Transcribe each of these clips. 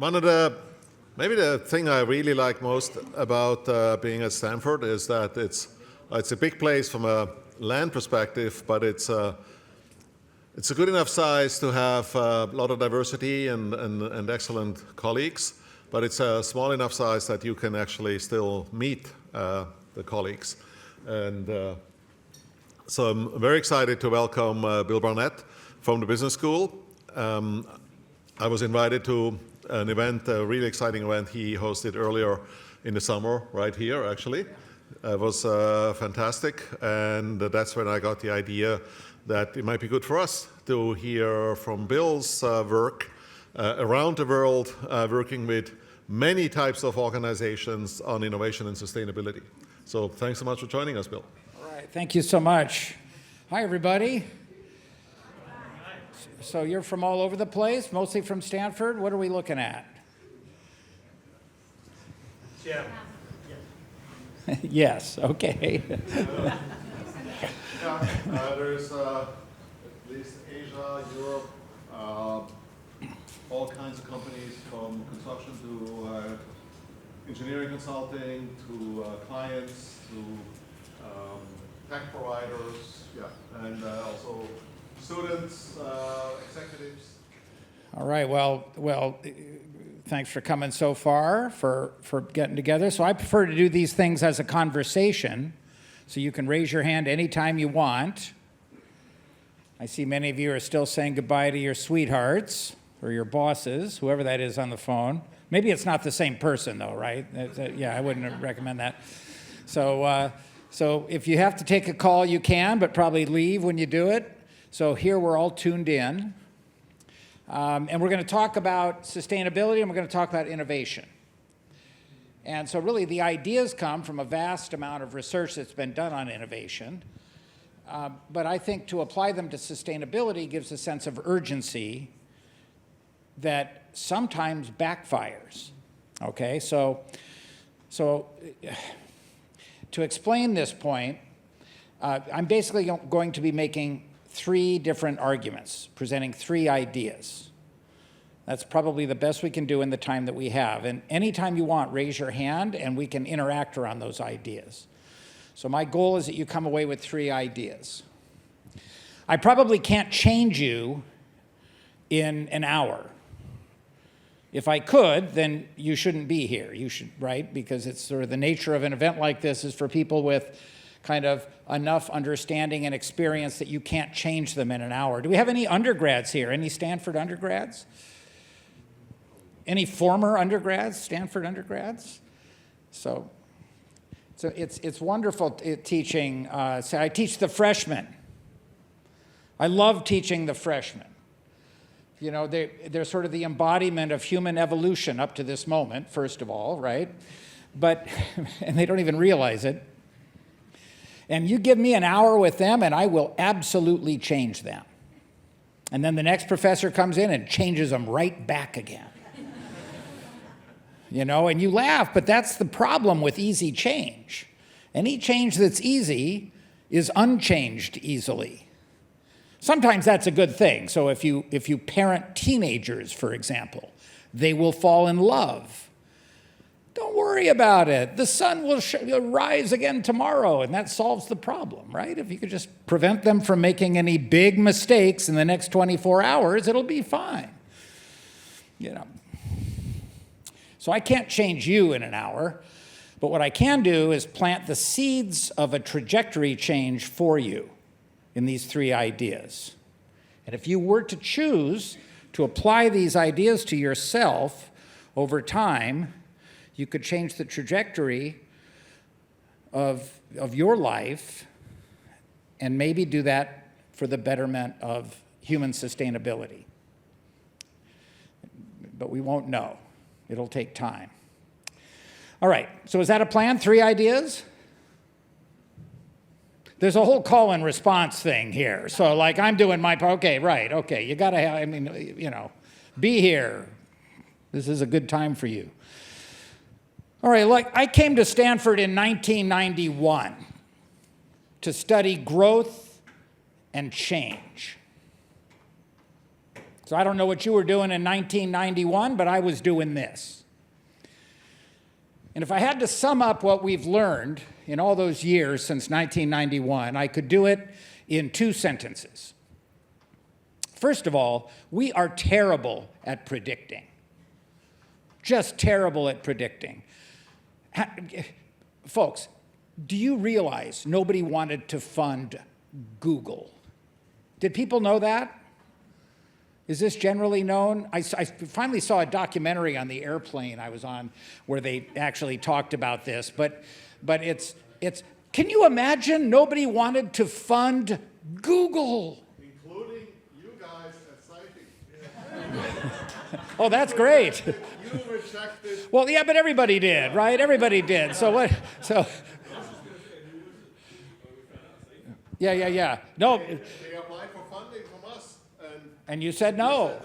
Maybe the thing I really like most about being at Stanford is that it's a big place from a land perspective, but it's a good enough size to have a lot of diversity and excellent colleagues, but it's a small enough size that you can actually still meet the colleagues. And so I'm very excited to welcome Bill Barnett from the business school. I was invited to an event, a really exciting event he hosted earlier in the summer, right here actually. It was fantastic, and that's when I got the idea that it might be good for us to hear from Bill's work around the world, working with many types of organizations on innovation and sustainability. So thanks so much for joining us, Bill. All right, thank you so much. Hi, everybody. So you're from all over the place, mostly from Stanford. What are we looking at? Yeah. Yes, okay. There's at least Asia, Europe, all kinds of companies from construction to engineering consulting to clients to tech providers, and also students, executives. All right, well, thanks for coming so far, for getting together. So I prefer to do these things as a conversation, so you can raise your hand anytime you want. I see many of you are still saying goodbye to your sweethearts or your bosses, whoever that is on the phone. Maybe it's not the same person though, right? Yeah, I wouldn't recommend that. So if you have to take a call, you can, but probably leave when you do it. So here we're all tuned in. And we're going to talk about sustainability, and we're going to talk about innovation. And so really the ideas come from a vast amount of research that's been done on innovation. But I think to apply them to sustainability gives a sense of urgency that sometimes backfires. Okay, so to explain this point, I'm basically going to be making three different arguments, presenting three ideas. That's probably the best we can do in the time that we have. And anytime you want, raise your hand and we can interact around those ideas. So my goal is that you come away with three ideas. I probably can't change you in an hour. If I could, then you shouldn't be here. You should, right? Because it's sort of the nature of an event like this is for people with kind of enough understanding and experience that you can't change them in an hour. Do we have any undergrads here? Any Stanford undergrads? Any former undergrads, Stanford undergrads? So it's wonderful teaching. So I teach the freshmen. I love teaching the freshmen. You know, they're sort of the embodiment of human evolution up to this moment, first of all, right? And they don't even realize it. And you give me an hour with them and I will absolutely change them. And then the next professor comes in and changes them right back again. You know, and you laugh, but that's the problem with easy change. Any change that's easy is unchanged easily. Sometimes that's a good thing. So if you parent teenagers, for example, they will fall in love. Don't worry about it. The sun will rise again tomorrow, and that solves the problem, right? If you could just prevent them from making any big mistakes in the next 24 hours, it'll be fine. You know. So I can't change you in an hour, but what I can do is plant the seeds of a trajectory change for you in these three ideas. And if you were to choose to apply these ideas to yourself over time, you could change the trajectory of your life and maybe do that for the betterment of human sustainability. But we won't know. It'll take time. All right, so is that a plan? Three ideas? There's a whole call and response thing here. So like I'm doing my, okay, right, okay, you gotta have, I mean, you know, be here. This is a good time for you. All right, like I came to Stanford in 1991 to study growth and change. So I don't know what you were doing in 1991, but I was doing this. And if I had to sum up what we've learned in all those years since 1991, I could do it in 2 sentences. First of all, we are terrible at predicting. Just terrible at predicting. Folks, do you realize nobody wanted to fund Google? Did people know that? Is this generally known? I finally saw a documentary on the airplane I was on where they actually talked about this, but it's can you imagine nobody wanted to fund Google? Including you guys at CIFE. Oh, that's great. You rejected. Well, yeah, but everybody did, right? Everybody did. So what? So. Yeah. No. They applied for funding from us, And you said no.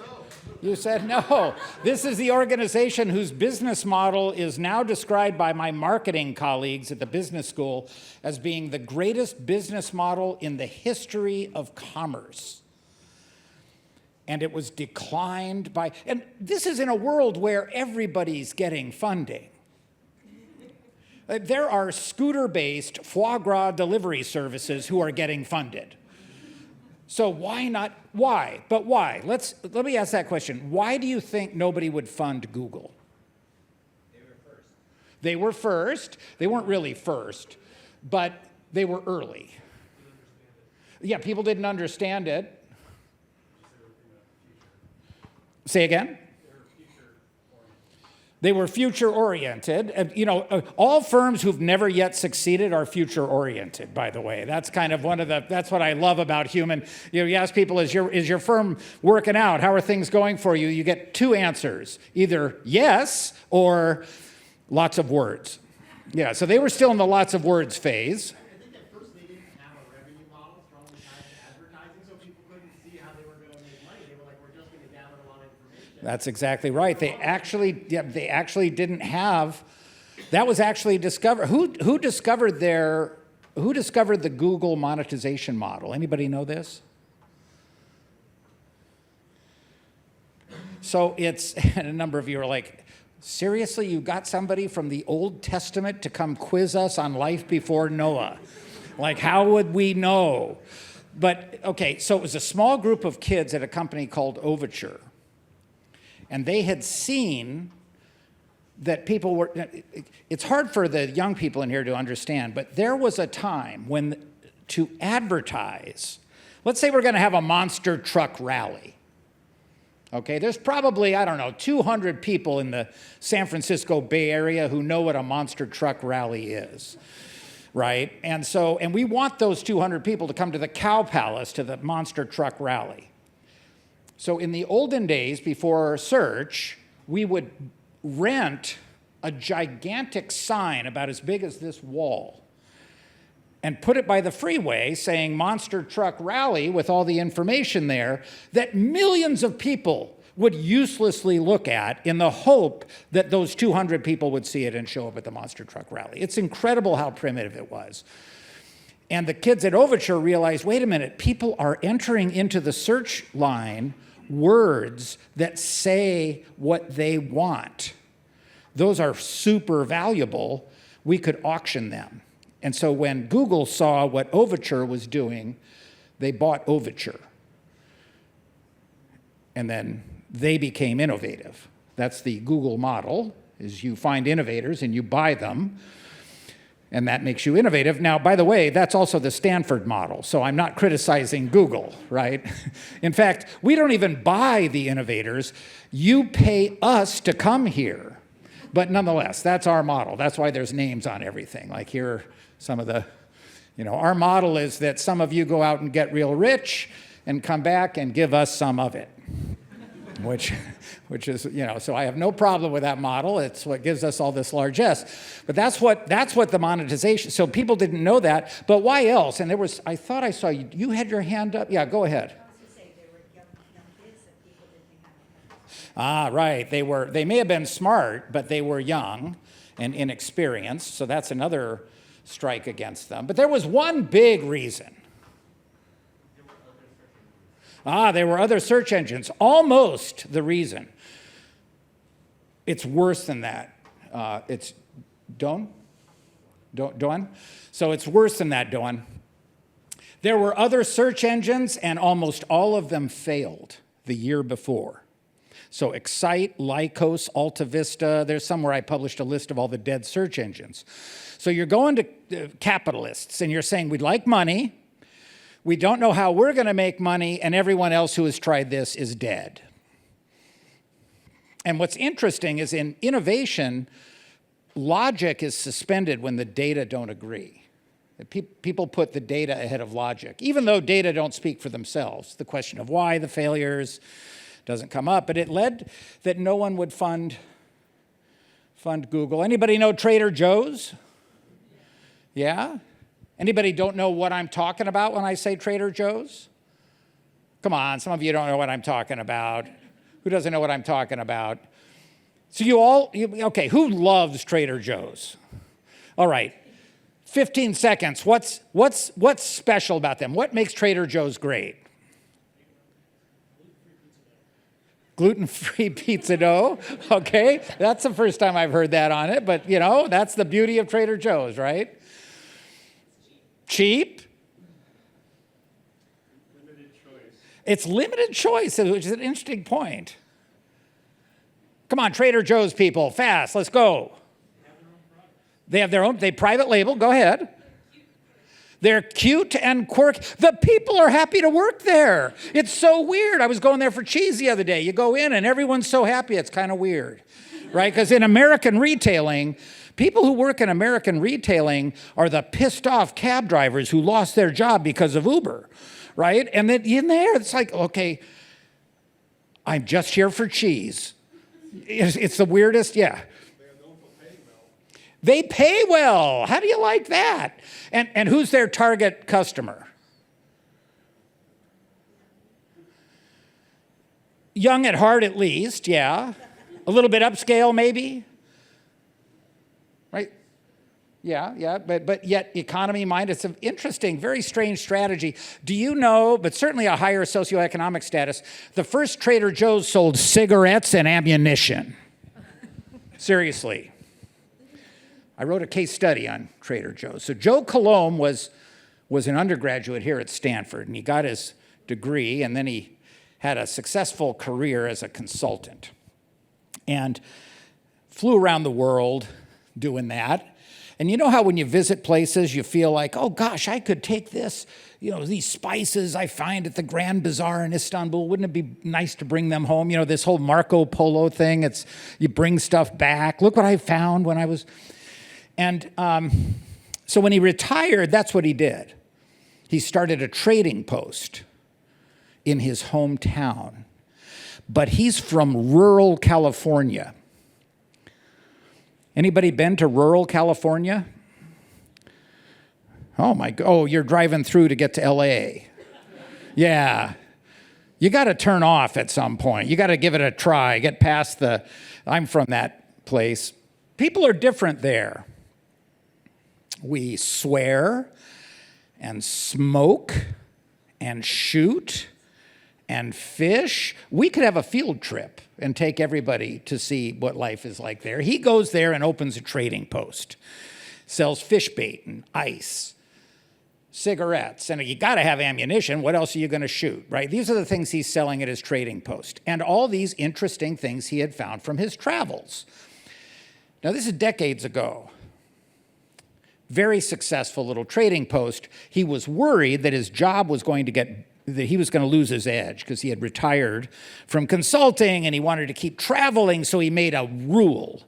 You said no. This is the organization whose business model is now described by my marketing colleagues at the business school as being the greatest business model in the history of commerce. And it was declined by, and this is in a world where everybody's getting funding. There are scooter-based foie gras delivery services who are getting funded. So why not? Why? But why? Let me ask that question. Why do you think nobody would fund Google? They were first. They were first. They weren't really first, but they were early. Yeah, people didn't understand it. Say again? They were future-oriented. All firms who've never yet succeeded are future-oriented, by the way. That's kind of that's what I love about human. You ask people, is your firm working out? How are things going for you? You get 2 answers, either yes or lots of words. Yeah, so they were still in the lots of words phase. I think at first they didn't have a revenue model strongly tied to advertising, so people couldn't see how they were going to make money. They were like, we're just going to gather a lot of information. That's exactly right. They actually didn't have. That was actually discovered. Who discovered the Google monetization model? Anybody know this? So it's, and a number of you are like, seriously, you got somebody from the Old Testament to come quiz us on life before Noah? Like, how would we know? But, okay, so it was a small group of kids at a company called Overture. And they had seen that people were, it's hard for the young people in here to understand, but there was a time when to advertise, let's say we're going to have a monster truck rally. Okay, there's probably, 200 people in the San Francisco Bay Area who know what a monster truck rally is, right? And we want those 200 people to come to the Cow Palace to the monster truck rally. So in the olden days, before search, we would rent a gigantic sign about as big as this wall and put it by the freeway saying Monster Truck Rally with all the information there that millions of people would uselessly look at in the hope that those 200 people would see it and show up at the Monster Truck Rally. It's incredible how primitive it was. And the kids at Overture realized, wait a minute, people are entering into the search line words that say what they want. Those are super valuable. We could auction them. And so when Google saw what Overture was doing, they bought Overture. And then they became innovative. That's the Google model, is you find innovators and you buy them, and that makes you innovative. Now, by the way, that's also the Stanford model, so I'm not criticizing Google, right? In fact, we don't even buy the innovators. You pay us to come here. But nonetheless, that's our model. That's why there's names on everything. Like here are some of the, our model is that some of you go out and get real rich and come back and give us some of it, which is, so I have no problem with that model. It's what gives us all this largesse. But that's what the monetization, so people didn't know that, but why else? And I thought I saw you had your hand up. Yeah, go ahead. Right. They may have been smart, but they were young and inexperienced, so that's another strike against them. But there was one big reason. There were other search engines. Almost the reason. It's worse than that. It's Don? So it's worse than that, Don. There were other search engines, and almost all of them failed the year before. So Excite, Lycos, Alta Vista, there's somewhere I published a list of all the dead search engines. So you're going to capitalists, and you're saying, we'd like money, we don't know how we're going to make money, and everyone else who has tried this is dead. And what's interesting is in innovation, logic is suspended when the data don't agree. People put the data ahead of logic, even though data don't speak for themselves. The question of why the failures doesn't come up, but it led that no one would fund Google. Anybody know Trader Joe's? Yeah? Anybody don't know what I'm talking about when I say Trader Joe's? Come on, some of you don't know what I'm talking about. Who doesn't know what I'm talking about? So okay, who loves Trader Joe's? All right, 15 seconds. What's special about them? What makes Trader Joe's great? Gluten-free pizza dough, okay? That's the first time I've heard that on it, but that's the beauty of Trader Joe's, right? Cheap. Limited choice. It's limited choice, which is an interesting point. Come on, Trader Joe's people, fast, let's go. They have their own, they private label, go ahead. They're cute and quirky. The people are happy to work there. It's so weird. I was going there for cheese the other day. You go in and everyone's so happy, it's kind of weird, right? Because in American retailing, people who work in American retailing are the pissed off cab drivers who lost their job because of Uber, right? And then in there, it's like, okay, I'm just here for cheese. It's the weirdest, yeah. They pay well. How do you like that? And who's their target customer? Young at heart, at least, yeah. A little bit upscale, maybe. Right? Yeah, but yet economy mind. It's an interesting, very strange strategy. Do you know, but certainly a higher socioeconomic status, the first Trader Joe's sold cigarettes and ammunition. Seriously. I wrote a case study on Trader Joe's. So Joe Colomb was an undergraduate here at Stanford, and he got his degree, and then he had a successful career as a consultant and flew around the world doing that. And you know how when you visit places, you feel like, oh gosh, I could take this, these spices I find at the Grand Bazaar in Istanbul. Wouldn't it be nice to bring them home? This whole Marco Polo thing, you bring stuff back. Look what I found when I was... And so when he retired, that's what he did. He started a trading post in his hometown. But he's from rural California. Anybody been to rural California? Oh, you're driving through to get to LA. Yeah. You got to turn off at some point. You got to give it a try. Get past I'm from that place. People are different there. We swear and smoke and shoot and fish. We could have a field trip and take everybody to see what life is like there. He goes there and opens a trading post, sells fish bait and ice, cigarettes, and you got to have ammunition. What else are you going to shoot, right? These are the things he's selling at his trading post, and all these interesting things he had found from his travels. Now, this is decades ago. Very successful little trading post. He was worried that his job was going to that he was going to lose his edge because he had retired from consulting and he wanted to keep traveling, so he made a rule.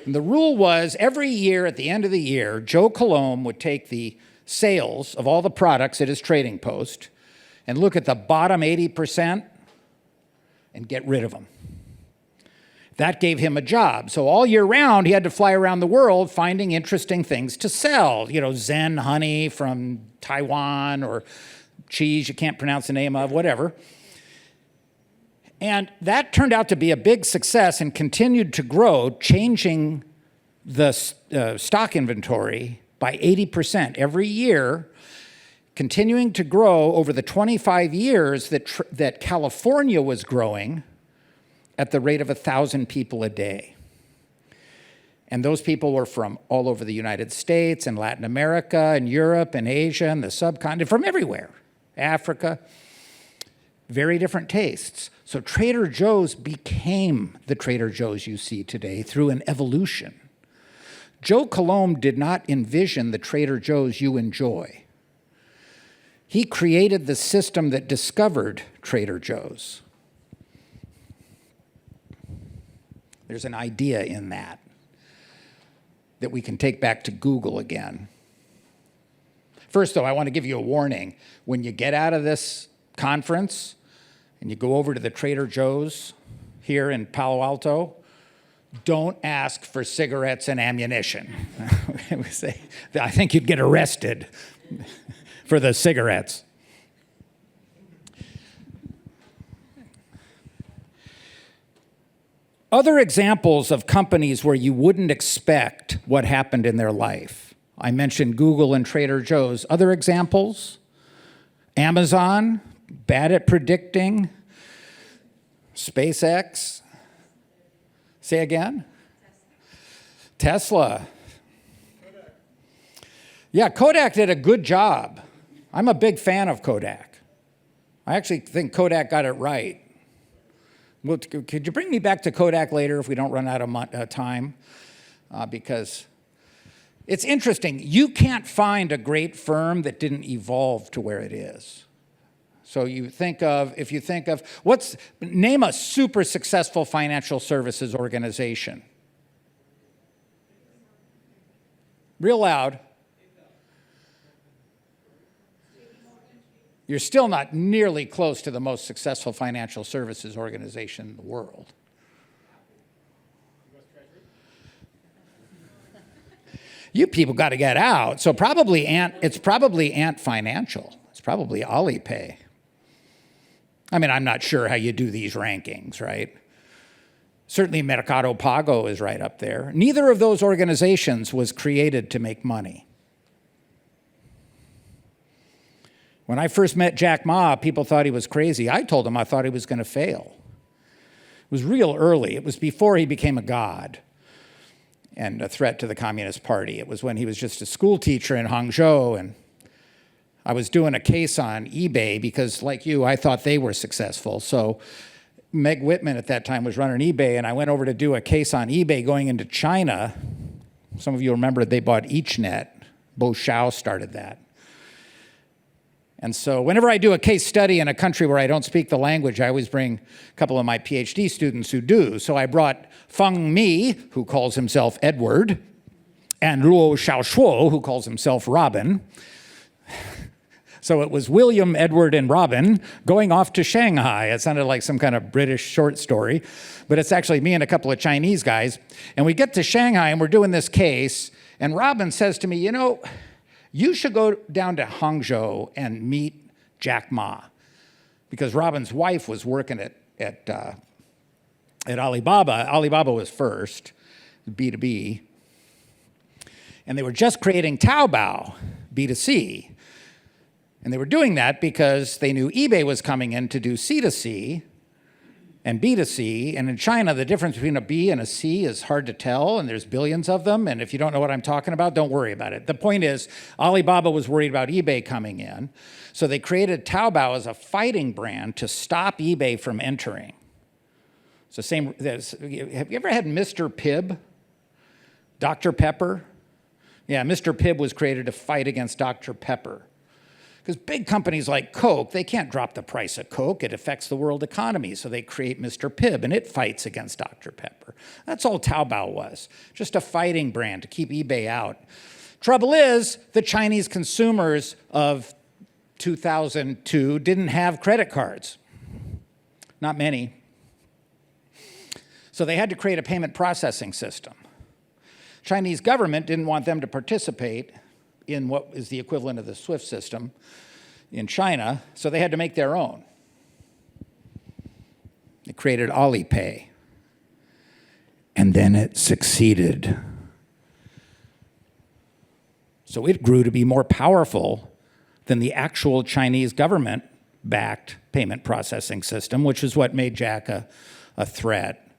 And the rule was every year at the end of the year, Joe Colomb would take the sales of all the products at his trading post and look at the bottom 80% and get rid of them. That gave him a job. So all year round, he had to fly around the world finding interesting things to sell. Zen honey from Taiwan or cheese you can't pronounce the name of, whatever. And that turned out to be a big success and continued to grow, changing the stock inventory by 80% every year, continuing to grow over the 25 years that California was growing at the rate of 1,000 people a day. And those people were from all over the United States and Latin America and Europe and Asia and the subcontinent, from everywhere, Africa, very different tastes. So Trader Joe's became the Trader Joe's you see today through an evolution. Joe Coulombe did not envision the Trader Joe's you enjoy. He created the system that discovered Trader Joe's. There's an idea in that we can take back to Google again. First, though, I want to give you a warning. When you get out of this conference and you go over to the Trader Joe's here in Palo Alto, don't ask for cigarettes and ammunition. I think you'd get arrested for the cigarettes. Other examples of companies where you wouldn't expect what happened in their life. I mentioned Google and Trader Joe's. Other examples? Amazon, bad at predicting. SpaceX. Say again? Tesla. Yeah, Kodak did a good job. I'm a big fan of Kodak. I actually think Kodak got it right. Well, could you bring me back to Kodak later if we don't run out of time? Because it's interesting. You can't find a great firm that didn't evolve to where it is. So if you think of, name a super successful financial services organization. Real loud. You're still not nearly close to the most successful financial services organization in the world. You people got to get out. So it's probably Ant Financial. It's probably Alipay. I mean, I'm not sure how you do these rankings, right? Certainly Mercado Pago is right up there. Neither of those organizations was created to make money. When I first met Jack Ma, people thought he was crazy. I told them I thought he was going to fail. It was real early. It was before he became a god and a threat to the Communist Party. It was when he was just a school teacher in Hangzhou, and I was doing a case on eBay because, like you, I thought they were successful. So Meg Whitman at that time was running eBay, and I went over to do a case on eBay going into China. Some of you remember they bought EachNet. Bo Xiao started that. And so whenever I do a case study in a country where I don't speak the language, I always bring a couple of my PhD students who do. So I brought Feng Mi, who calls himself Edward, and Luo Xiaoshuo, who calls himself Robin. So it was William, Edward, and Robin going off to Shanghai. It sounded like some kind of British short story, but it's actually me and a couple of Chinese guys. And we get to Shanghai, and we're doing this case, and Robin says to me, you know, you should go down to Hangzhou and meet Jack Ma, because Robin's wife was working at Alibaba. Alibaba was first, B2B, and they were just creating Taobao, B2C. And they were doing that because they knew eBay was coming in to do C2C and B2C. And in China, the difference between a B and a C is hard to tell, and there's billions of them. And if you don't know what I'm talking about, don't worry about it. The point is, Alibaba was worried about eBay coming in. So they created Taobao as a fighting brand to stop eBay from entering. It's the same. Have you ever had Mr. Pibb? Dr. Pepper? Yeah, Mr. Pibb was created to fight against Dr. Pepper. Because big companies like Coke, they can't drop the price of Coke. It affects the world economy. So they create Mr. Pibb, and it fights against Dr. Pepper. That's all Taobao was, just a fighting brand to keep eBay out. Trouble is, the Chinese consumers of 2002 didn't have credit cards. Not many. So they had to create a payment processing system. Chinese government didn't want them to participate in what is the equivalent of the SWIFT system in China, so they had to make their own. They created Alipay, and then it succeeded. So it grew to be more powerful than the actual Chinese government-backed payment processing system, which is what made Jack a threat.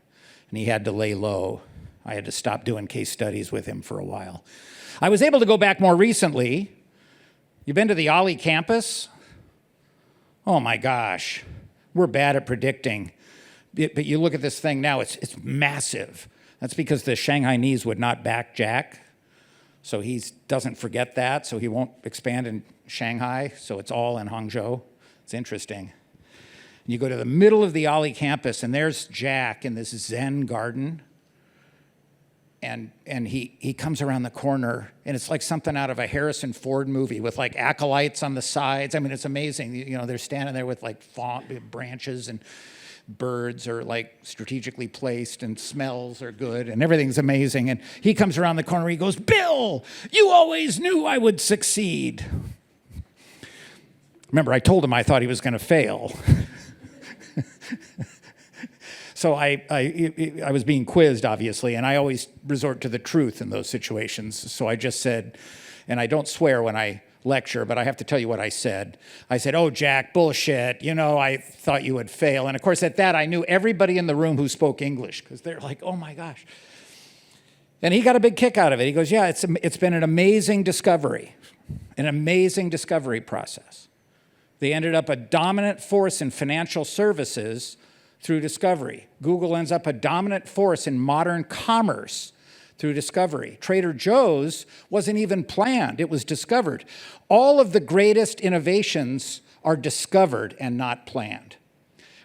And he had to lay low. I had to stop doing case studies with him for a while. I was able to go back more recently. You've been to the Ollie campus? Oh my gosh, we're bad at predicting. But you look at this thing now, it's massive. That's because the Shanghainese would not back Jack. So he doesn't forget that, so he won't expand in Shanghai, so it's all in Hangzhou. It's interesting. You go to the middle of the Ollie campus, and there's Jack in this Zen garden. And he comes around the corner, and it's like something out of a Harrison Ford movie with like acolytes on the sides. I mean, it's amazing. You know, they're standing there with like branches, and birds are like strategically placed, and smells are good, and everything's amazing. And he comes around the corner, he goes, "Bill, you always knew I would succeed." Remember, I told him I thought he was going to fail. So I was being quizzed, obviously, and I always resort to the truth in those situations. So I just said, and I don't swear when I lecture, but I have to tell you what I said. I said, "Oh, Jack, bullshit. You know, I thought you would fail." And of course, at that, I knew everybody in the room who spoke English, because they're like, "Oh my gosh." And he got a big kick out of it. He goes, "Yeah, it's been an amazing discovery process." They ended up a dominant force in financial services through discovery. Google ends up a dominant force in modern commerce through discovery. Trader Joe's wasn't even planned, it was discovered. All of the greatest innovations are discovered and not planned.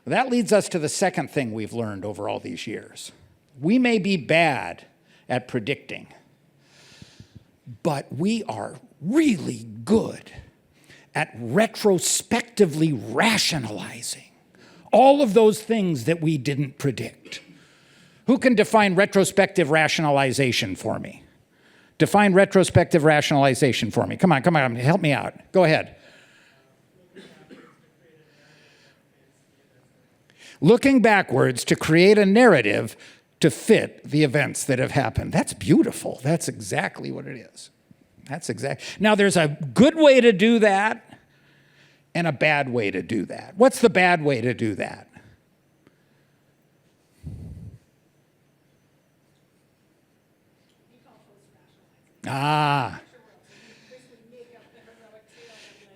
Well, that leads us to the second thing we've learned over all these years. We may be bad at predicting, but we are really good at retrospectively rationalizing all of those things that we didn't predict. Who can define retrospective rationalization for me? Define retrospective rationalization for me. Come on, help me out. Go ahead. Looking backwards to create a narrative to fit the events that have happened. That's beautiful. That's exactly what it is. Now, there's a good way to do that and a bad way to do that. What's the bad way to do that?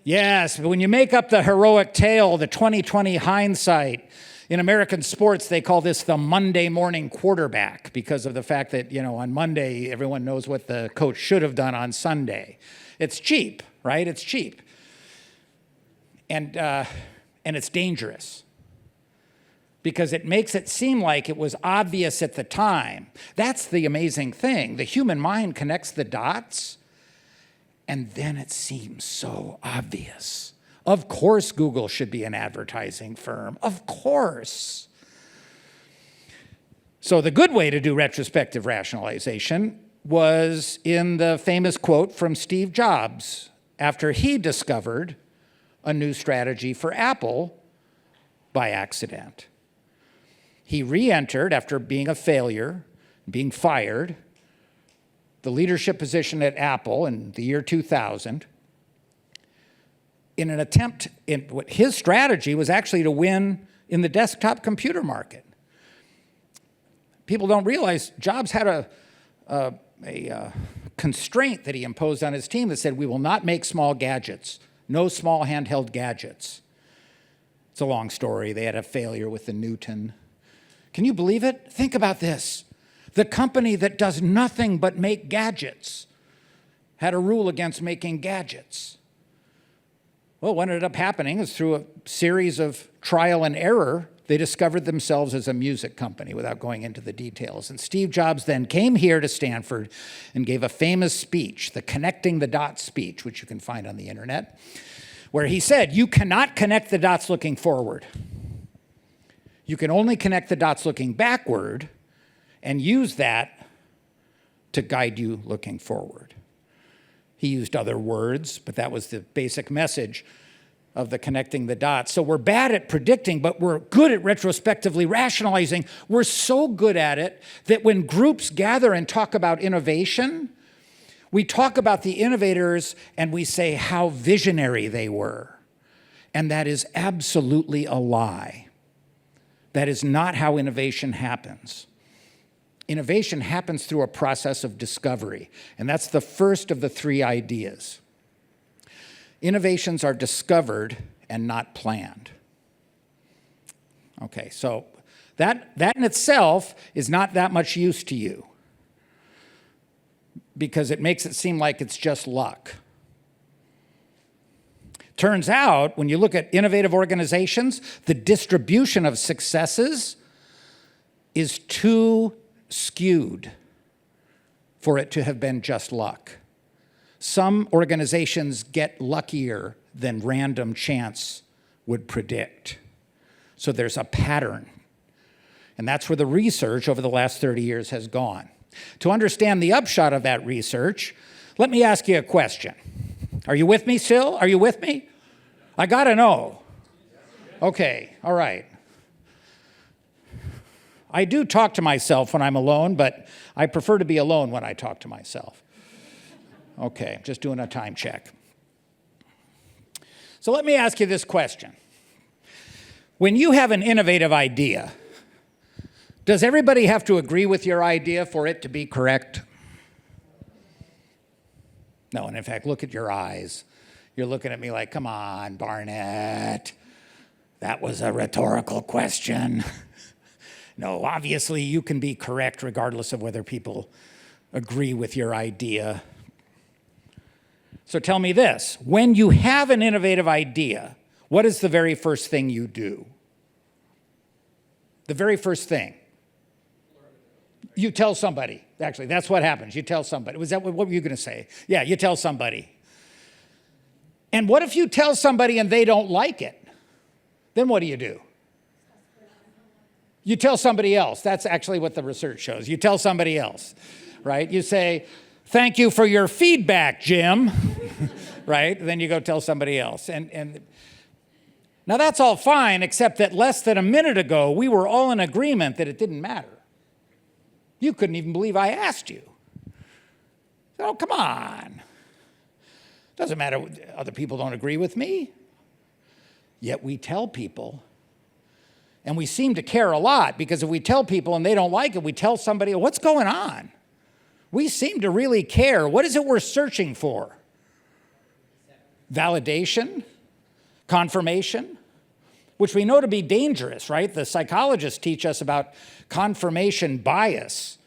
Yes, but when you make up the heroic tale, the 2020 hindsight, in American sports, they call this the Monday morning quarterback because of the fact that, you know, on Monday, everyone knows what the coach should have done on Sunday. It's cheap, right? It's cheap. And it's dangerous because it makes it seem like it was obvious at the time. That's the amazing thing. The human mind connects the dots, and then it seems so obvious. Of course, Google should be an advertising firm. Of course. So the good way to do retrospective rationalization was in the famous quote from Steve Jobs after he discovered a new strategy for Apple by accident. He re-entered after being a failure, being fired, the leadership position at Apple in the year 2000, in an attempt, what his strategy was actually to win in the desktop computer market. People don't realize Jobs had a constraint that he imposed on his team that said, we will not make small gadgets, no small handheld gadgets. It's a long story. They had a failure with the Newton. Can you believe it? Think about this. The company that does nothing but make gadgets had a rule against making gadgets. Well, what ended up happening is through a series of trial and error, they discovered themselves as a music company without going into the details. And Steve Jobs then came here to Stanford and gave a famous speech, the Connecting the Dots speech, which you can find on the internet, where he said, you cannot connect the dots looking forward. You can only connect the dots looking backward and use that to guide you looking forward. He used other words, but that was the basic message of the connecting the dots. So we're bad at predicting, but we're good at retrospectively rationalizing. We're so good at it that when groups gather and talk about innovation, We talk about the innovators and we say how visionary they were. And that is absolutely a lie. That is not how innovation happens. Innovation happens through a process of discovery, and that's the first of the three ideas. Innovations are discovered and not planned. Okay, so that in itself is not that much use to you because it makes it seem like it's just luck. Turns out, when you look at innovative organizations, the distribution of successes is too skewed for it to have been just luck. Some organizations get luckier than random chance would predict. So there's a pattern. And that's where the research over the last 30 years has gone. To understand the upshot of that research, let me ask you a question. Are you with me still? Are you with me? I gotta know. Okay, all right. I do talk to myself when I'm alone, but I prefer to be alone when I talk to myself. Okay, just doing a time check. So let me ask you this question. When you have an innovative idea, does everybody have to agree with your idea for it to be correct? No, and in fact, look at your eyes. You're looking at me like, come on, Barnett. That was a rhetorical question. No, obviously you can be correct regardless of whether people agree with your idea. So tell me this, when you have an innovative idea, what is the very first thing you do? The very first thing. You tell somebody. Actually, that's what happens. You tell somebody. What were you going to say? Yeah, you tell somebody. And what if you tell somebody and they don't like it? Then what do? You tell somebody else. That's actually what the research shows. You tell somebody else, right? You say, thank you for your feedback, Jim, right? Then you go tell somebody else. And now that's all fine, except that less than a minute ago, we were all in agreement that it didn't matter. You couldn't even believe I asked you. Oh, come on. Doesn't matter, other people don't agree with me. Yet we tell people, and we seem to care a lot, because if we tell people and they don't like it, we tell somebody, what's going on? We seem to really care. What is it we're searching for? Validation? Confirmation? Which we know to be dangerous, right? The psychologists teach us about confirmation bias,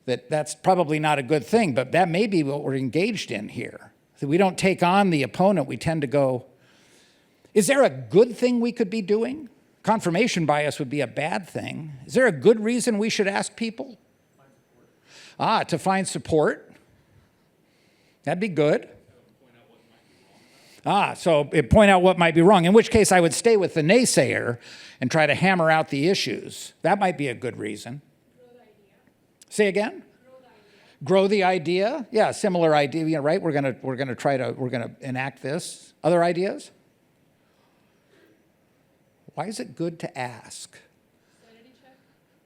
that's probably not a good thing, but that may be what we're engaged in here. That we don't take on the opponent, we tend to go, is there a good thing we could be doing? Confirmation bias would be a bad thing. Is there a good reason we should ask people? To find support. That'd be good. So it point out what might be wrong, in which case I would stay with the naysayer and try to hammer out the issues. That might be a good reason. Say again? Grow the idea. Yeah, similar idea, right? We're gonna enact this. Other ideas? Why is it good to ask? Sanity check.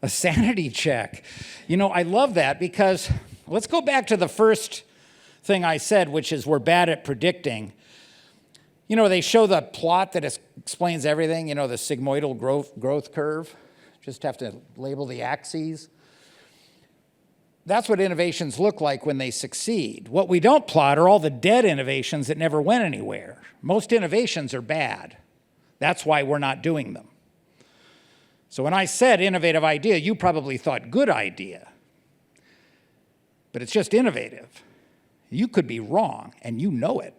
A sanity check. You know, I love that because let's go back to the first thing I said, which is we're bad at predicting. You know, they show the plot that explains everything, you know, the sigmoidal growth curve. Just have to label the axes. That's what innovations look like when they succeed. What we don't plot are all the dead innovations that never went anywhere. Most innovations are bad. That's why we're not doing them. So when I said innovative idea, you probably thought good idea. But it's just innovative. You could be wrong, and you know it.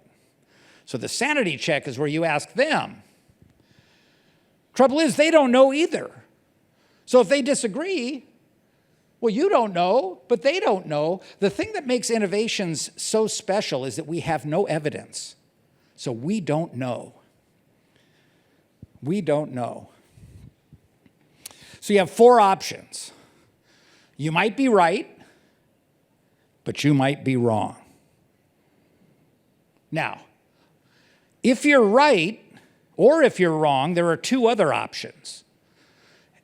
So the sanity check is where you ask them. Trouble is, they don't know either. So if they disagree, well, you don't know, but they don't know. The thing that makes innovations so special is that we have no evidence. So we don't know. We don't know. So you have four options. You might be right, but you might be wrong. Now, if you're right or if you're wrong, there are two other options.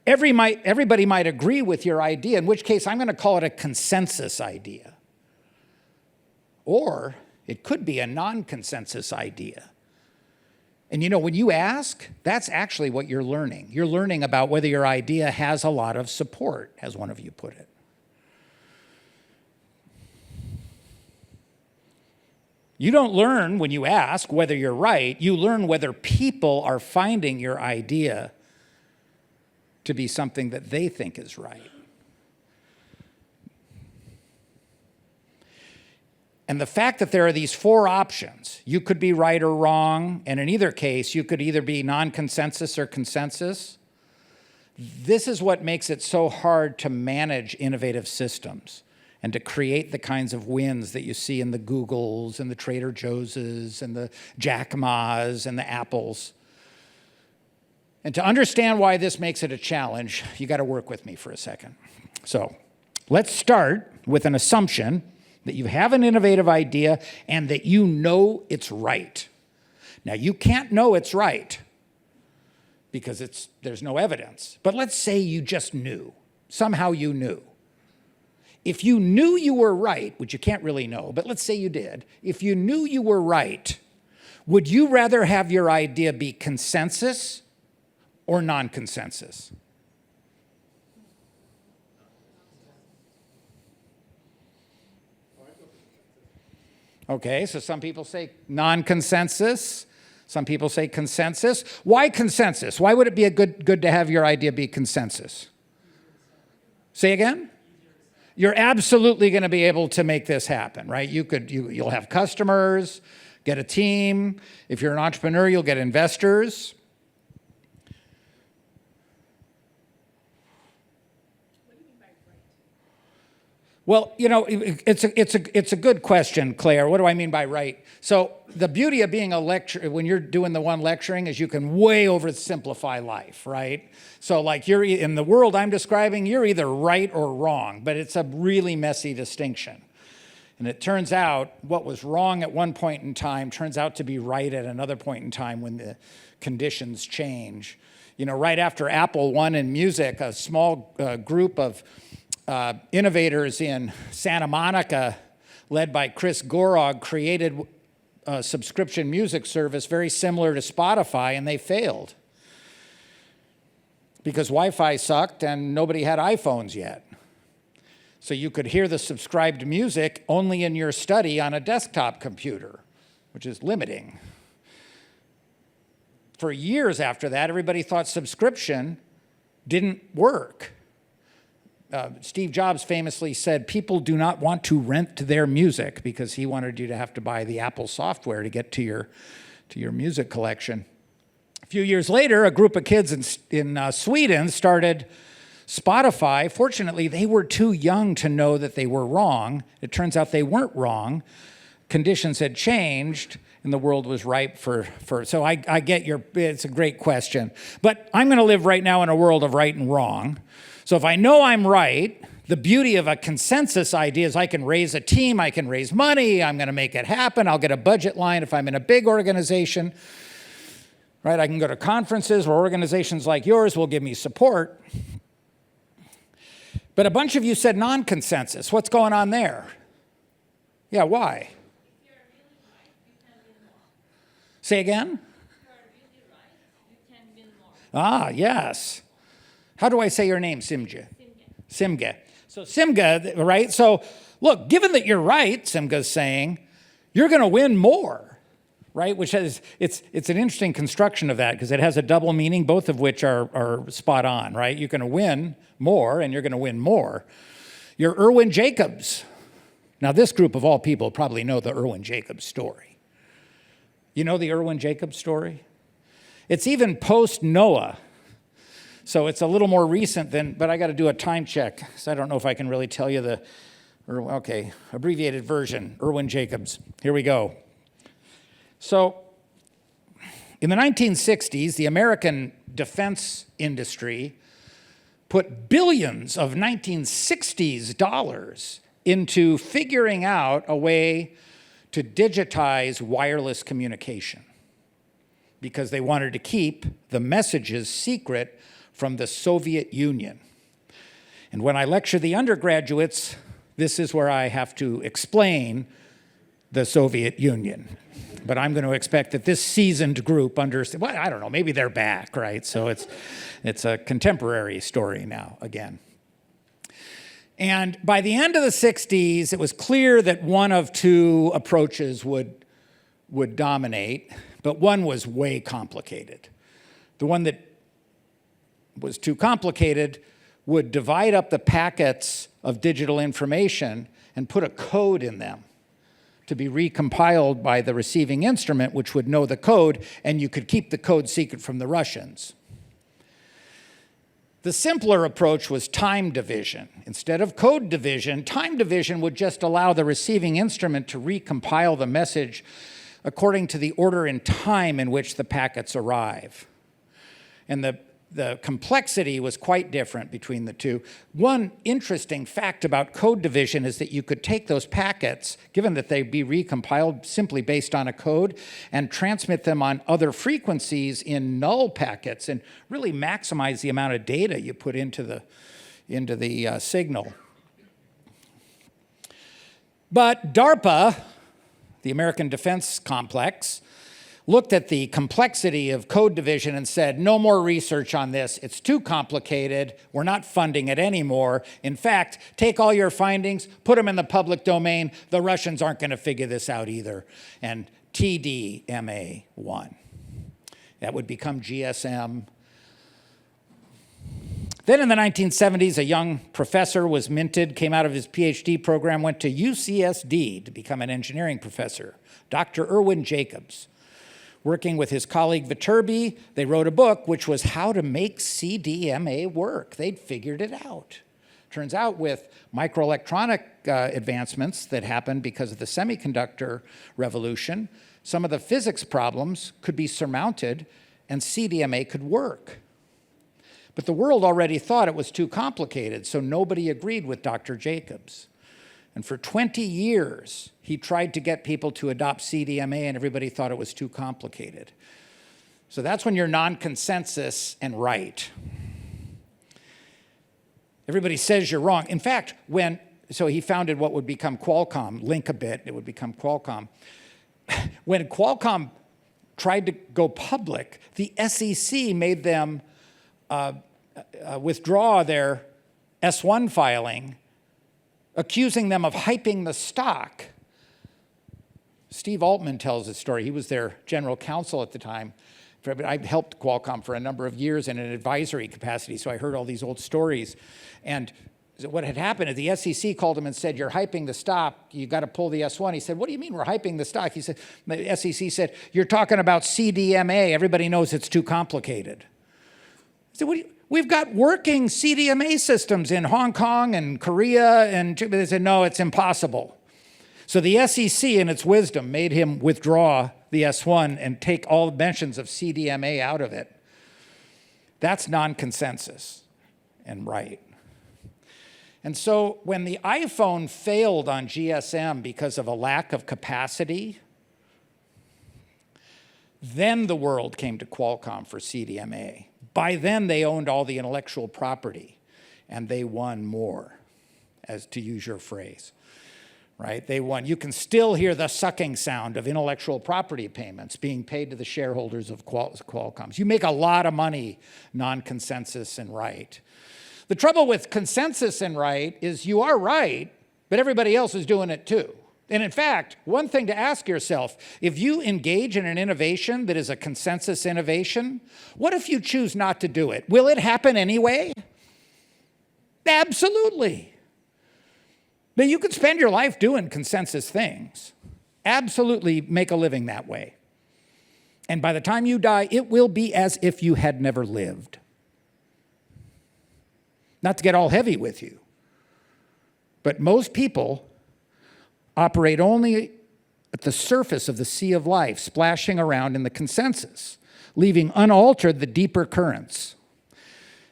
Everybody might agree with your idea, in which case I'm going to call it a consensus idea. Or it could be a non-consensus idea. And you know, when you ask, that's actually what you're learning. You're learning about whether your idea has a lot of support, as one of you put it. You don't learn when you ask whether you're right. You learn whether people are finding your idea to be something that they think is right. And the fact that there are these four options, you could be right or wrong, and in either case, you could either be non-consensus or consensus. This is what makes it so hard to manage innovative systems and to create the kinds of wins that you see in the Googles and the Trader Joe's and the Jack Ma's and the Apples. And to understand why this makes it a challenge, you got to work with me for a second. So let's start with an assumption that you have an innovative idea and that you know it's right. Now, you can't know it's right because there's no evidence. But let's say you just knew. Somehow you knew. If you knew you were right, which you can't really know, but let's say you did, if you knew you were right, would you rather have your idea be consensus or non-consensus? Okay, so some people say non-consensus. Some people say consensus. Why consensus? Why would it be good to have your idea be consensus? Say again? You're absolutely going to be able to make this happen, right? You'll have customers, get a team. If you're an entrepreneur, you'll get investors. Well, you know, it's a good question, Claire. What do I mean by right? So the beauty of being a lecturer, when you're doing the one lecturing, is you can way oversimplify life, right? So like you're in the world I'm describing, you're either right or wrong, but it's a really messy distinction. And it turns out what was wrong at one point in time turns out to be right at another point in time when the conditions change. You know, right after Apple won in music, a small group of innovators in Santa Monica, led by Chris Gorog, created a subscription music service very similar to Spotify, and they failed because Wi-Fi sucked and nobody had iPhones yet. So you could hear the subscribed music only in your study on a desktop computer, which is limiting. For years after that, everybody thought subscription didn't work. Steve Jobs famously said, people do not want to rent their music, because he wanted you to have to buy the Apple software to get to your music collection. A few years later, a group of kids in Sweden started Spotify. Fortunately, they were too young to know that they were wrong. It turns out they weren't wrong. Conditions had changed, and the world was ripe for so I get it's a great question. But I'm going to live right now in a world of right and wrong. So if I know I'm right, the beauty of a consensus idea is I can raise a team, I can raise money, I'm going to make it happen, I'll get a budget line if I'm in a big organization, right? I can go to conferences where organizations like yours will give me support. But a bunch of you said non-consensus. What's going on there? Yeah, why? If you're really right, you can win more. Say again? If you're really right, you can win more. Ah, yes. How do I say your name, Simge? Simge. Simge. So Simge, right? So look, given that you're right, Simge's saying, you're going to win more, right? Which is, it's an interesting construction of that, because it has a double meaning, both of which are spot on, right? You're going to win more, and you're going to win more. You're Irwin Jacobs. Now, this group of all people probably know the Irwin Jacobs story. You know the Irwin Jacobs story? It's even post-Noah. So it's a little more recent but I got to do a time check, so I don't know if I can really tell you abbreviated version, Irwin Jacobs. Here we go. So in the 1960s, the American defense industry put billions of 1960s dollars into figuring out a way to digitize wireless communication, because they wanted to keep the messages secret from the Soviet Union. And when I lecture the undergraduates, this is where I have to explain the Soviet Union. But I'm going to expect that this seasoned group understands, well, I don't know, maybe they're back, right? So it's a contemporary story now, again. And by the end of the 60s, it was clear that one of two approaches would dominate, but one was way complicated. The one that was too complicated would divide up the packets of digital information and put a code in them to be recompiled by the receiving instrument, which would know the code, and you could keep the code secret from the Russians. The simpler approach was time division. Instead of code division, time division would just allow the receiving instrument to recompile the message according to the order and time in which the packets arrive. And the complexity was quite different between the two. One interesting fact about code division is that you could take those packets, given that they'd be recompiled simply based on a code, and transmit them on other frequencies in null packets and really maximize the amount of data you put into the signal. But DARPA, the American Defense Complex, looked at the complexity of code division and said, no more research on this. It's too complicated. We're not funding it anymore. In fact, take all your findings, put them in the public domain. The Russians aren't going to figure this out either. And TDMA won. That would become GSM. Then in the 1970s, a young professor was minted, came out of his PhD program, went to UCSD to become an engineering professor, Dr. Irwin Jacobs. Working with his colleague Viterbi, they wrote a book which was how to make CDMA work. They'd figured it out. Turns out with microelectronic advancements that happened because of the semiconductor revolution, some of the physics problems could be surmounted and CDMA could work. But the world already thought it was too complicated, so nobody agreed with Dr. Jacobs. And for 20 years, he tried to get people to adopt CDMA, and everybody thought it was too complicated. So that's when you're non-consensus and right. Everybody says you're wrong. In fact, so he founded what would become Qualcomm, link a bit, it would become Qualcomm. When Qualcomm tried to go public, the SEC made them withdraw their S1 filing, accusing them of hyping the stock. Steve Altman tells this story. He was their general counsel at the time. I helped Qualcomm for a number of years in an advisory capacity, so I heard all these old stories. And what had happened is the SEC called him and said, you're hyping the stock, you got to pull the S1. He said, what do you mean we're hyping the stock? He said, the SEC said, you're talking about CDMA. Everybody knows it's too complicated. He said, we've got working CDMA systems in Hong Kong and Korea, and they said, no, it's impossible. So the SEC, in its wisdom, made him withdraw the S1 and take all mentions of CDMA out of it. That's non-consensus and right. And so when the iPhone failed on GSM because of a lack of capacity, then the world came to Qualcomm for CDMA. By then, they owned all the intellectual property, and they won more, as to use your phrase, right? They won. You can still hear the sucking sound of intellectual property payments being paid to the shareholders of Qualcomm. You make a lot of money, non-consensus and right. The trouble with consensus and right is you are right, but everybody else is doing it too. And in fact, one thing to ask yourself, if you engage in an innovation that is a consensus innovation, what if you choose not to do it? Will it happen anyway? Absolutely. But you could spend your life doing consensus things. Absolutely make a living that way. And by the time you die, it will be as if you had never lived. Not to get all heavy with you, but most people operate only at the surface of the sea of life, splashing around in the consensus, leaving unaltered the deeper currents.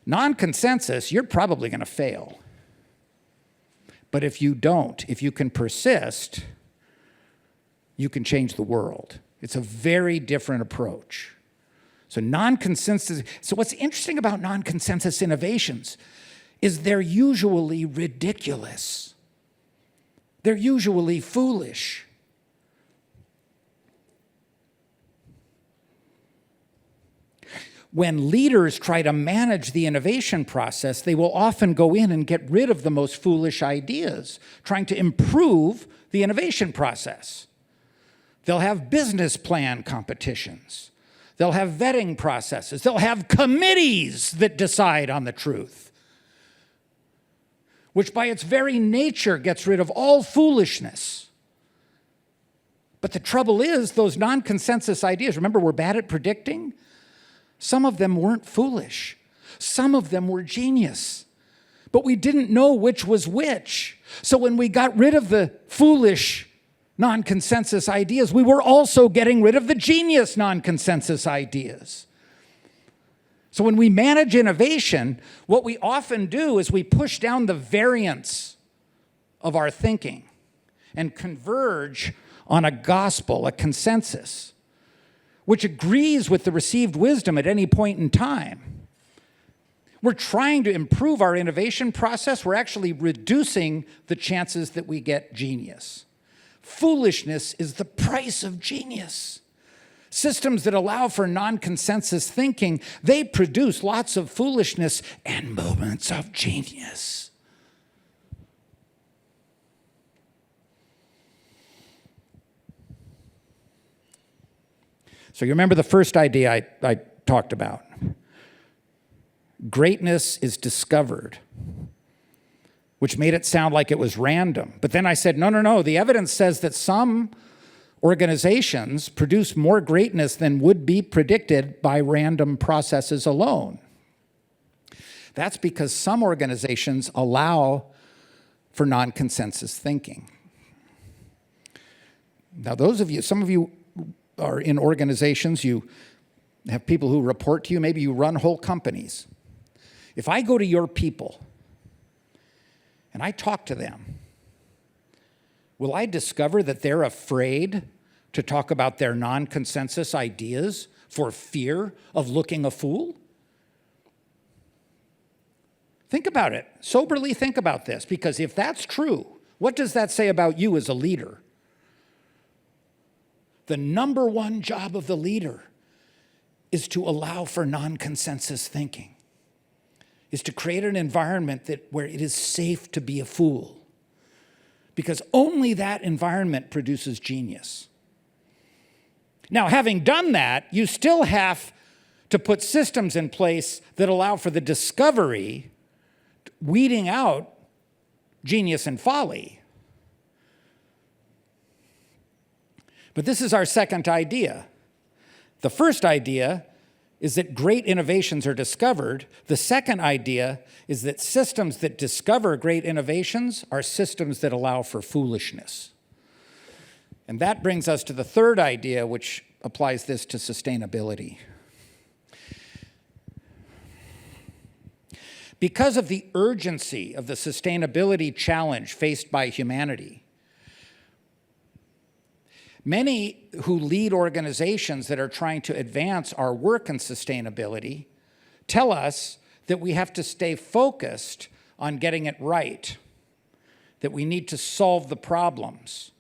Non-consensus, you're probably going to fail. But if you don't, if you can persist, you can change the world. It's a very different approach. So non-consensus, so what's interesting about non-consensus innovations is they're usually ridiculous. They're usually foolish. when leaders try to manage the innovation process, they will often go in and get rid of the most foolish ideas, trying to improve the innovation process. They'll have business plan competitions. They'll have vetting processes. They'll have committees that decide on the truth, which by its very nature gets rid of all foolishness. But the trouble is, those non-consensus ideas, remember, we're bad at predicting? Some of them weren't foolish. Some of them were genius. But we didn't know which was which. So when we got rid of the foolish non-consensus ideas, we were also getting rid of the genius non-consensus ideas. So when we manage innovation, what we often do is we push down the variance of our thinking and converge on a gospel, a consensus, which agrees with the received wisdom at any point in time. We're trying to improve our innovation process. We're actually reducing the chances that we get genius. Foolishness is the price of genius. Systems that allow for non-consensus thinking, they produce lots of foolishness and moments of genius. So you remember the first idea I talked about. Greatness is discovered, which made it sound like it was random. But then I said, no, the evidence says that some organizations produce more greatness than would be predicted by random processes alone. That's because some organizations allow for non-consensus thinking. Now, some of you are in organizations, you have people who report to you, maybe you run whole companies. If I go to your people and I talk to them, will I discover that they're afraid to talk about their non-consensus ideas for fear of looking a fool? Think about it. Soberly think about this, because if that's true, what does that say about you as a leader? The number one job of the leader is to allow for non-consensus thinking, is to create an environment where it is safe to be a fool, because only that environment produces genius. Now, having done that, you still have to put systems in place that allow for the discovery, weeding out genius and folly. But this is our second idea. The first idea is that great innovations are discovered. The second idea is that systems that discover great innovations are systems that allow for foolishness. And that brings us to the third idea, which applies this to sustainability. Because of the urgency of the sustainability challenge faced by humanity, many who lead organizations that are trying to advance our work in sustainability tell us that we have to stay focused on getting it right, that we need to solve the problems,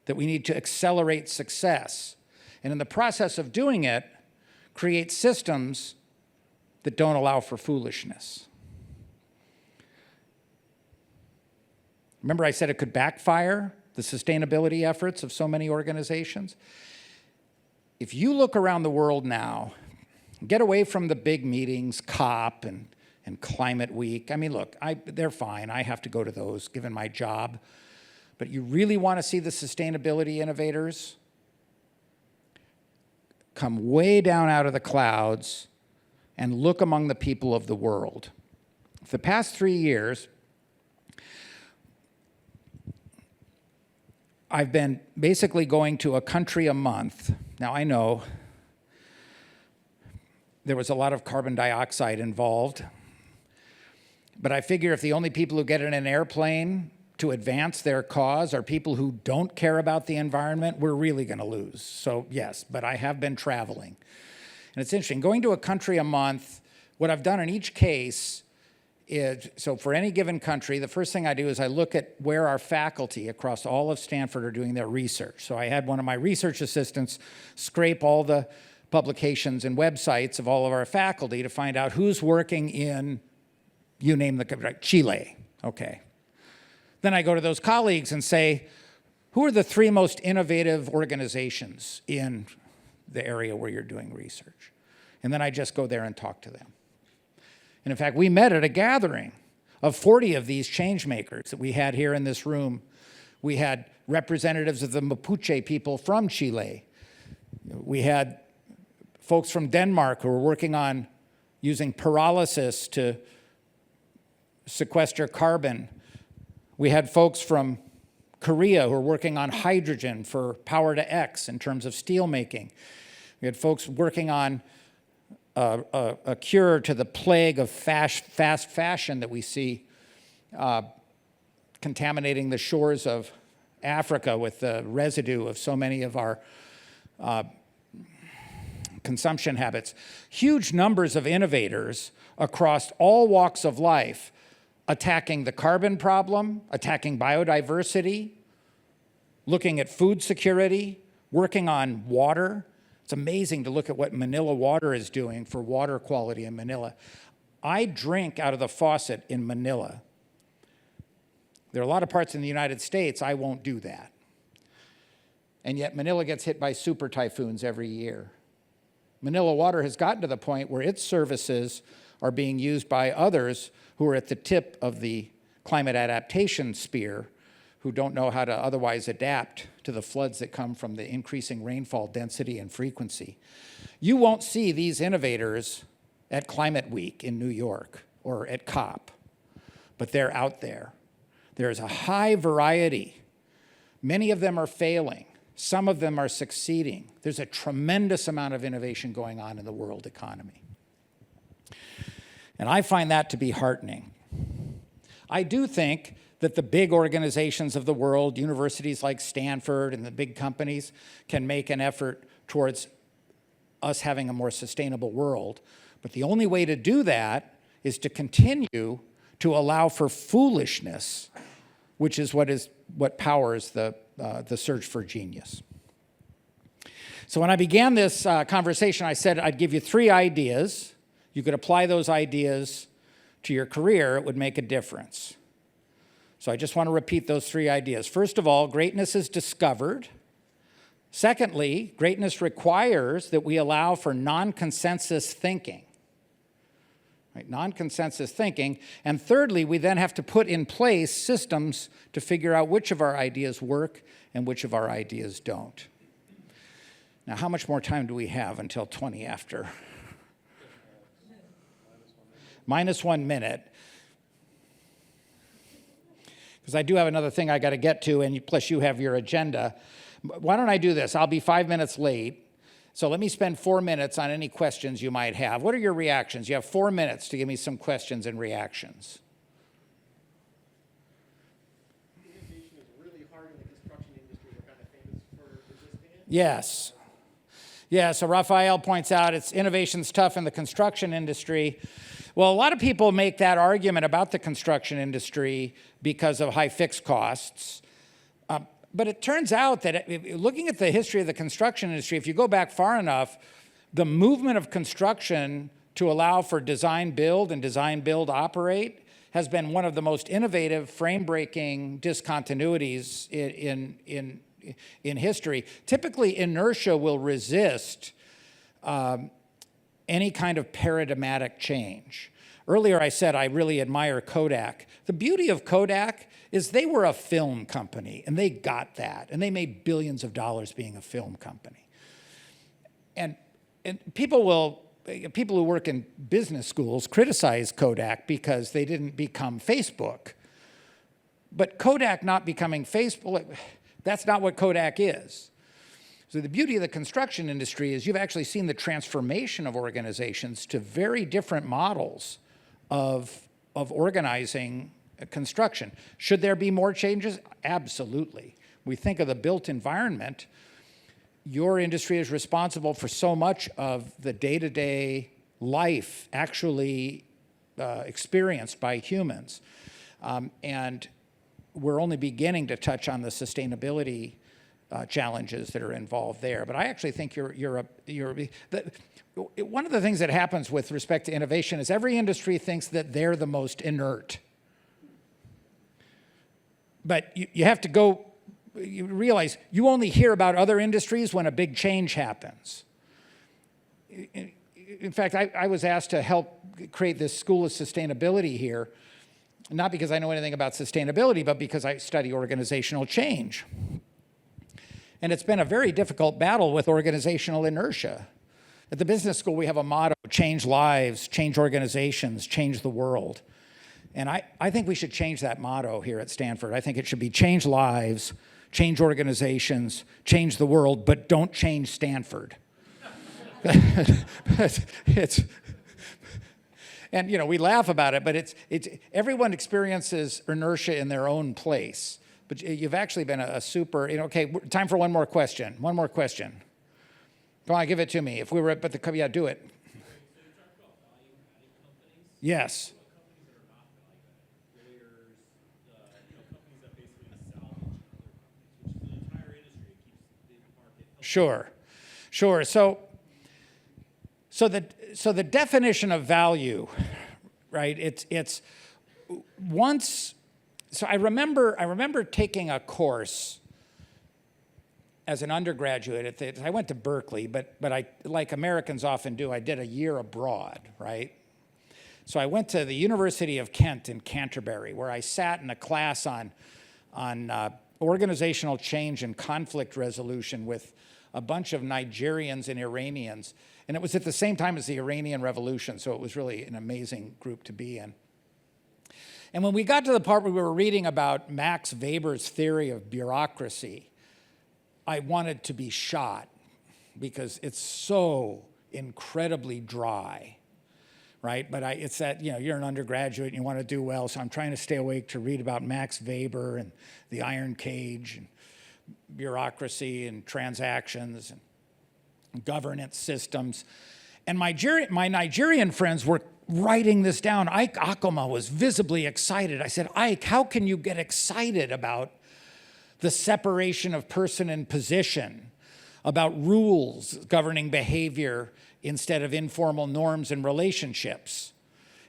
that we need to accelerate success, and in the process of doing it, create systems that don't allow for foolishness. Remember I said it could backfire? The sustainability efforts of so many organizations. If you look around the world now, get away from the big meetings, COP and Climate Week. I mean, look, they're fine. I have to go to those given my job. But you really want to see the sustainability innovators come way down out of the clouds and look among the people of the world. For the past 3 years, I've been basically going to a country a month. Now, I know there was a lot of carbon dioxide involved, but I figure if the only people who get in an airplane to advance their cause are people who don't care about the environment, we're really going to lose. So yes, but I have been traveling. And it's interesting, going to a country a month, what I've done in each case is, so for any given country, the first thing I do is I look at where our faculty across all of Stanford are doing their research. So I had one of my research assistants scrape all the publications and websites of all of our faculty to find out who's working in, you name the country, Chile, okay. Then I go to those colleagues and say, who are the 3 most innovative organizations in the area where you're doing research? And then I just go there and talk to them. And in fact, we met at a gathering of 40 of these change makers that we had here in this room. We had representatives of the Mapuche people from Chile. We had folks from Denmark who were working on using pyrolysis to sequester carbon. We had folks from Korea who are working on hydrogen for power to X in terms of steel making. We had folks working on a cure to the plague of fast fashion that we see contaminating the shores of Africa with the residue of so many of our consumption habits. Huge numbers of innovators across all walks of life attacking the carbon problem, attacking biodiversity, looking at food security, working on water. It's amazing to look at what Manila Water is doing for water quality in Manila. I drink out of the faucet in Manila. There are a lot of parts in the United States I won't do that. And yet Manila gets hit by super typhoons every year. Manila Water has gotten to the point where its services are being used by others who are at the tip of the climate adaptation spear, who don't know how to otherwise adapt to the floods that come from the increasing rainfall density and frequency. You won't see these innovators at Climate Week in New York or at COP, but they're out there. There's a high variety. Many of them are failing. Some of them are succeeding. There's a tremendous amount of innovation going on in the world economy. And I find that to be heartening. I do think that the big organizations of the world, universities like Stanford and the big companies, can make an effort towards us having a more sustainable world. But the only way to do that is to continue to allow for foolishness, which is what powers the search for genius. So when I began this conversation, I said I'd give you 3 ideas. You could apply those ideas to your career. It would make a difference. So I just want to repeat those 3 ideas. First of all, greatness is discovered. Secondly, greatness requires that we allow for non-consensus thinking. Right? Non-consensus thinking. And thirdly, we then have to put in place systems to figure out which of our ideas work and which of our ideas don't. Now, how much more time do we have until 20 after? -1 minute. Because I do have another thing I got to get to, and plus you have your agenda. Why don't I do this? I'll be 5 minutes late. So let me spend 4 minutes on any questions you might have. What are your reactions? You have 4 minutes to give me some questions and reactions. Innovation is really hard in the construction industry. We're kind of famous for resisting it. Yes. Yeah, so Raphael points out innovation's tough in the construction industry. Well, a lot of people make that argument about the construction industry because of high fixed costs. But it turns out that looking at the history of the construction industry, if you go back far enough, the movement of construction to allow for design build and design build operate has been one of the most innovative frame-breaking discontinuities in history. Typically, inertia will resist any kind of paradigmatic change. Earlier I said I really admire Kodak. The beauty of Kodak is they were a film company, and they got that, and they made billions of dollars being a film company. And people who work in business schools criticize Kodak because they didn't become Facebook. But Kodak not becoming Facebook, that's not what Kodak is. So the beauty of the construction industry is you've actually seen the transformation of organizations to very different models of organizing construction. Should there be more changes? Absolutely. We think of the built environment. Your industry is responsible for so much of the day-to-day life actually experienced by humans. And we're only beginning to touch on the sustainability challenges that are involved there. But I actually think one of the things that happens with respect to innovation is every industry thinks that they're the most inert. But you have to go, you realize you only hear about other industries when a big change happens. In fact, I was asked to help create this School of Sustainability here, not because I know anything about sustainability, but because I study organizational change. And it's been a very difficult battle with organizational inertia. At the business school, we have a motto: change lives, change organizations, change the world. And I think we should change that motto here at Stanford. I think it should be change lives, change organizations, change the world, but don't change Stanford. And we laugh about it, but it's everyone experiences inertia in their own place. But you've actually been a super, okay, time for one more question. One more question. Come on, give it to me. If we were at, yeah, do it. So you talked about value-adding companies. Yes. Companies that are not value-added, lawyers, companies that basically salvage other companies, which is an entire industry. It keeps the market healthy. Sure. So the definition of value, right? It's once. So I remember taking a course as an undergraduate I went to Berkeley, but I, like Americans often do, I did a year abroad, right? So I went to the University of Kent in Canterbury, where I sat in a class on organizational change and conflict resolution with a bunch of Nigerians and Iranians. And it was at the same time as the Iranian Revolution, so it was really an amazing group to be in. And when we got to the part where we were reading about Max Weber's theory of bureaucracy, I wanted to be shot because it's so incredibly dry, right? But it's that, you're an undergraduate and you want to do well, so I'm trying to stay awake to read about Max Weber and the iron cage and bureaucracy and transactions and governance systems. And my Nigerian friends were writing this down. Ike Akoma was visibly excited. I said, Ike, how can you get excited about the separation of person and position, about rules governing behavior instead of informal norms and relationships?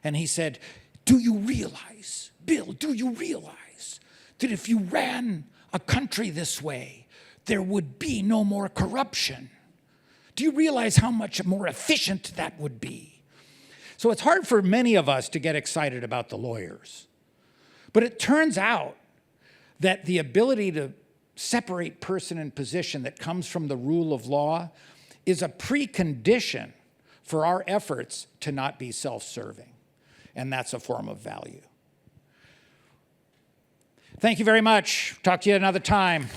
And he said, Bill, do you realize that if you ran a country this way, there would be no more corruption? Do you realize how much more efficient that would be? So it's hard for many of us to get excited about the lawyers. But it turns out that the ability to separate person and position that comes from the rule of law is a precondition for our efforts to not be self-serving. And that's a form of value. Thank you very much. Talk to you another time.